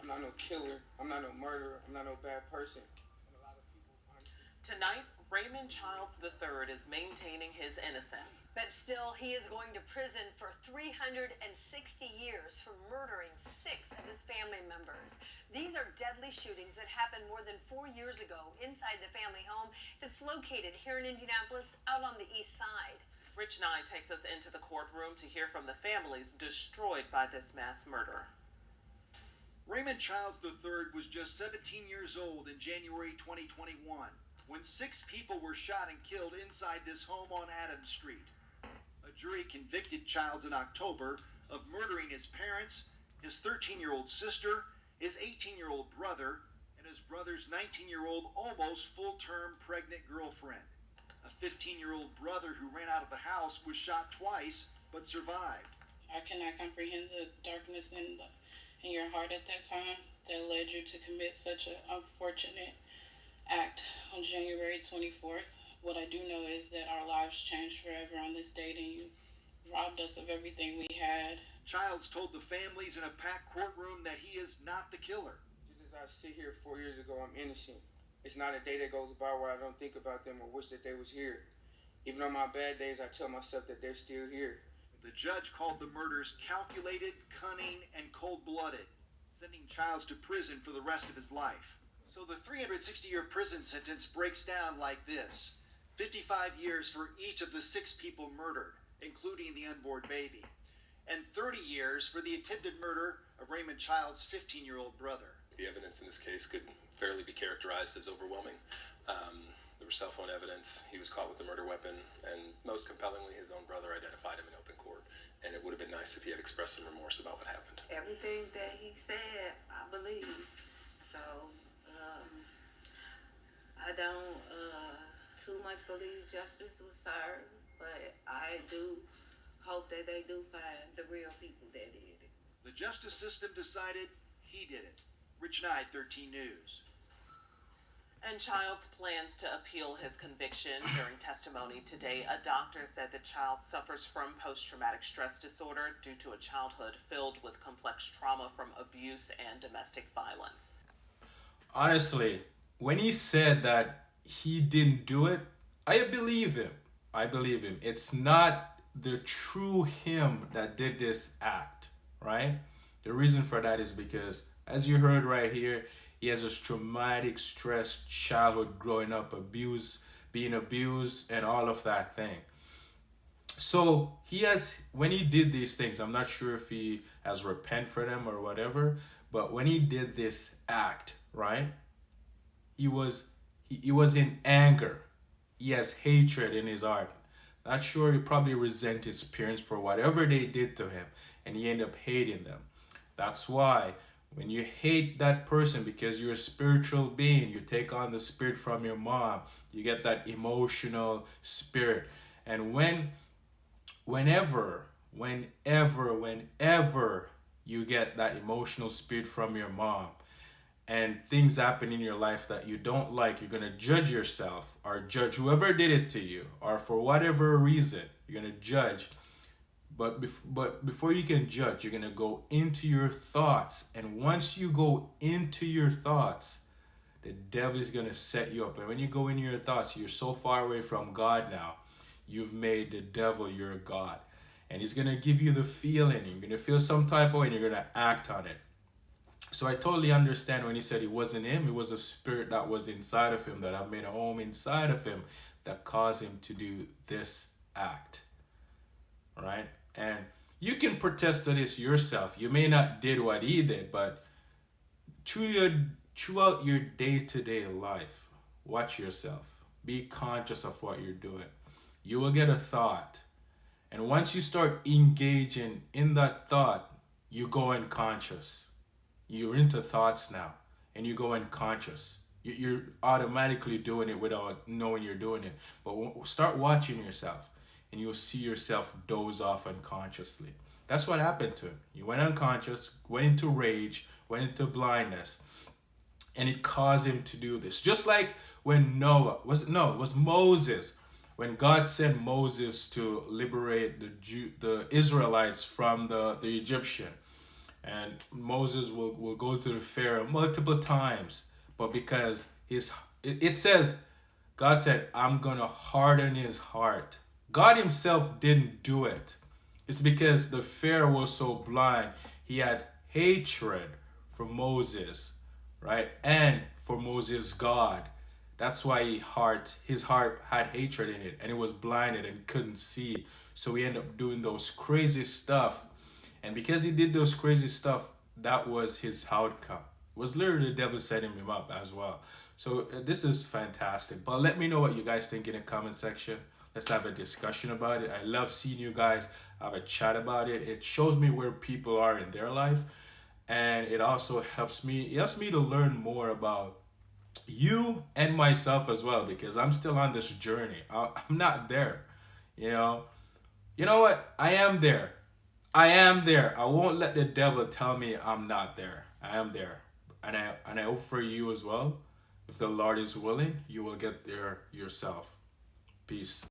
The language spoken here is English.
I'm not no killer. I'm not no murderer. I'm not no bad person. And a lot of people, honestly. Tonight, Raymond Childs III is maintaining his innocence. But still, he is going to prison for 360 years for murdering 6 of his family members. These are deadly shootings that happened more than 4 years ago inside the family home that's located here in Indianapolis out on the east side. Rich Nye takes us into the courtroom to hear from the families destroyed by this mass murder. Raymond Childs III was just 17 years old in January 2021 when 6 people were shot and killed inside this home on Adams Street. A jury convicted Childs in October of murdering his parents, his 13-year-old sister, his 18-year-old brother, and his brother's 19-year-old almost full-term pregnant girlfriend. A 15-year-old brother who ran out of the house was shot twice but survived. I cannot comprehend the darkness in your heart at that time that led you to commit such an unfortunate act on January 24th. What I do know is that our lives changed forever on this date, and you robbed us of everything we had. Childs told the families in a packed courtroom that he is not the killer. Just as I sit here 4 years ago, I'm innocent. It's not a day that goes by where I don't think about them or wish that they was here. Even on my bad days, I tell myself that they're still here. The judge called the murders calculated, cunning, and cold-blooded, sending Childs to prison for the rest of his life. So the 360-year prison sentence breaks down like this: 55 years for each of the 6 people murdered, including the unborn baby, and 30 years for the attempted murder of Raymond Childs' 15-year-old brother. The evidence in this case could fairly be characterized as overwhelming. There was cell phone evidence. He was caught with the murder weapon, and most compellingly, his own brother identified him in open court. And it would have been nice if he had expressed some remorse about what happened. Everything that he said, I believe. So, I don't too much believe justice was served, but I do hope that they do find the real people that did it. The justice system decided he did it. Rich Nye, 13 News. And Childs plans to appeal his conviction. During testimony today, a doctor said that Childs suffers from post-traumatic stress disorder due to a childhood filled with complex trauma from abuse and domestic violence. Honestly, when he said that he didn't do it, I believe him. I believe him. It's not the true him that did this act, right? The reason for that is because, as you heard right here, he has a traumatic, stressed childhood growing up, being abused, and all of that thing. So when he did these things, I'm not sure if he has repent for them or whatever, but when he did this act, right, he was in anger. He has hatred in his heart. Not sure, he probably resent his parents for whatever they did to him, and he ended up hating them. That's why when you hate that person because you're a spiritual being, you take on the spirit from your mom, you get that emotional spirit. And whenever you get that emotional spirit from your mom and things happen in your life that you don't like, you're going to judge yourself or judge whoever did it to you, or for whatever reason, you're going to judge. But before you can judge, you're going to go into your thoughts. And once you go into your thoughts, the devil is going to set you up. And when you go into your thoughts, you're so far away from God now. You've made the devil your God. And he's going to give you the feeling. You're going to feel some type of way and you're going to act on it. So I totally understand when he said it wasn't him. It was a spirit that was inside of him, that I've made a home inside of him, that caused him to do this act. Right? And you can protest to this yourself. You may not did what he did, but throughout your day-to-day life, watch yourself. Be conscious of what you're doing. You will get a thought. And once you start engaging in that thought, you go unconscious. You're into thoughts now, and you go unconscious. You're automatically doing it without knowing you're doing it. But start watching yourself, and you'll see yourself doze off unconsciously. That's what happened to him. He went unconscious, went into rage, went into blindness, and it caused him to do this. Just like when it was Moses. When God sent Moses to liberate the Israelites from the Egyptian. And Moses will go to the Pharaoh multiple times, but because it says, God said, I'm gonna harden his heart. God himself didn't do it. It's because the Pharaoh was so blind. He had hatred for Moses, right? And for Moses' God. That's why his heart had hatred in it, and it was blinded and couldn't see. So he ended up doing those crazy stuff. And because he did those crazy stuff, that was his outcome. It was literally the devil setting him up as well. So this is fantastic. But let me know what you guys think in the comment section. Let's have a discussion about it. I love seeing you guys have a chat about it. It shows me where people are in their life. And it also helps me to learn more about you and myself as well, because I'm still on this journey. I'm not there. You know what? I am there. I am there. I won't let the devil tell me I'm not there. I am there. And I hope for you as well. If the Lord is willing, you will get there yourself. Peace.